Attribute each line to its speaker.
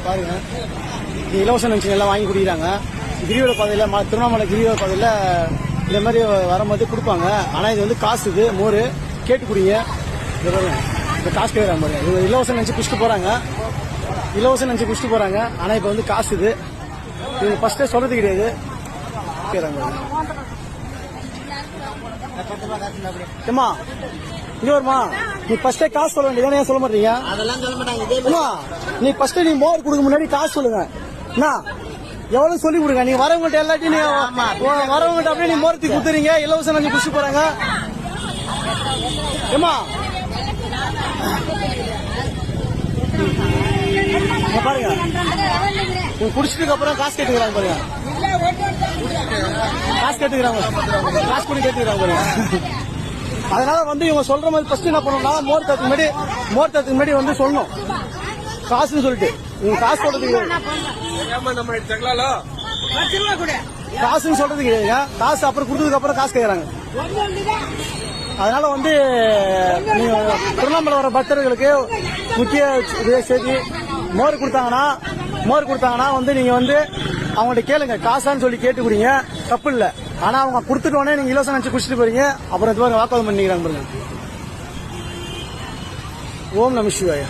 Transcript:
Speaker 1: பாருங்க, இலவச நிகழ்ச்சி எல்லாம் வாங்கி குடிக்கிறாங்க. கிரிவல பாதையில் திருவண்ணாமலை கிரிவல பாதையில் இந்த மாதிரி வரும்போது கொடுப்பாங்க. ஆனால் இது வந்து காசு, இது மோர் கேட்டு குடிங்க. இது பாருங்க, இந்த காசு கேட்குறாங்க பாருங்க. இது இலவசம் நினச்சி குடிச்சிட்டு போகிறாங்க, இலவசம் நினச்சி குடிச்சிட்டு போகிறாங்க. ஆனால் இப்போ வந்து காசு இது ஃபர்ஸ்டே சொல்றது கிடையாது. கேட்குறாங்க ஏமா இங்க வருமா, நீ ஃபர்ஸ்டே காசு சொல்ல வேண்டியதானே, ஏன் சொல்ல மாட்டீங்க?
Speaker 2: அதெல்லாம் சொல்ல மாட்டாங்க.
Speaker 1: நீ ஃபர்ஸ்ட் நீ மோர் கொடுக்க முன்னாடி காசு சொல்லுங்க. என்ன எவ்வளவு சொல்லி கொடுங்க. நீங்க வரவங்ககிட்ட எல்லாத்தையும் நீங்க வரவங்ககிட்ட அப்படியே நீ மோரத்தி குத்துறீங்க, இலவசம் நினைச்சு குடிச்சு போறாங்க. ஏமா பாருங்க, நீங்க குடிச்சதுக்கு அப்புறம் காசு கேட்டுக்கிறாங்க பாருங்க, காசு கேட்டுக்கிறாங்க, காசு கூட கேட்டுக்கிறாங்க பாருங்க. அதனால வந்து இவங்க சொல்ற மாதிரி ஃபர்ஸ்ட் என்ன பண்ணணும்னா மோர் தரத்துக்கு முன்னாடி வந்து சொல்லணும் காசுன்னு சொல்லிட்டு. இவங்க காசு சொல்றதுக்கு காசுன்னு சொல்றது கிடையாது. காசு அப்புறம் கொடுத்ததுக்கு அப்புறம் காசு கேட்கறாங்க. அதனால வந்து நீங்க திருவண்ணாமலை வர பக்தர்களுக்கு முக்கிய செய்தி, மோர் கொடுத்தாங்கன்னா வந்து நீங்க வந்து அவங்கள்ட்ட கேளுங்க, காசான்னு சொல்லி கேட்டு குடிங்க, தப்பு இல்லை. ஆனா அவங்க கொடுத்துட்டு உடனே நீங்க இலவசம் நினைச்சு குடிச்சிட்டு போறீங்க, அப்புறம் இது மாதிரி வாக்குவாதம் பண்ணிக்கிறாங்க பாருங்க. ஓம் நம சிவாய.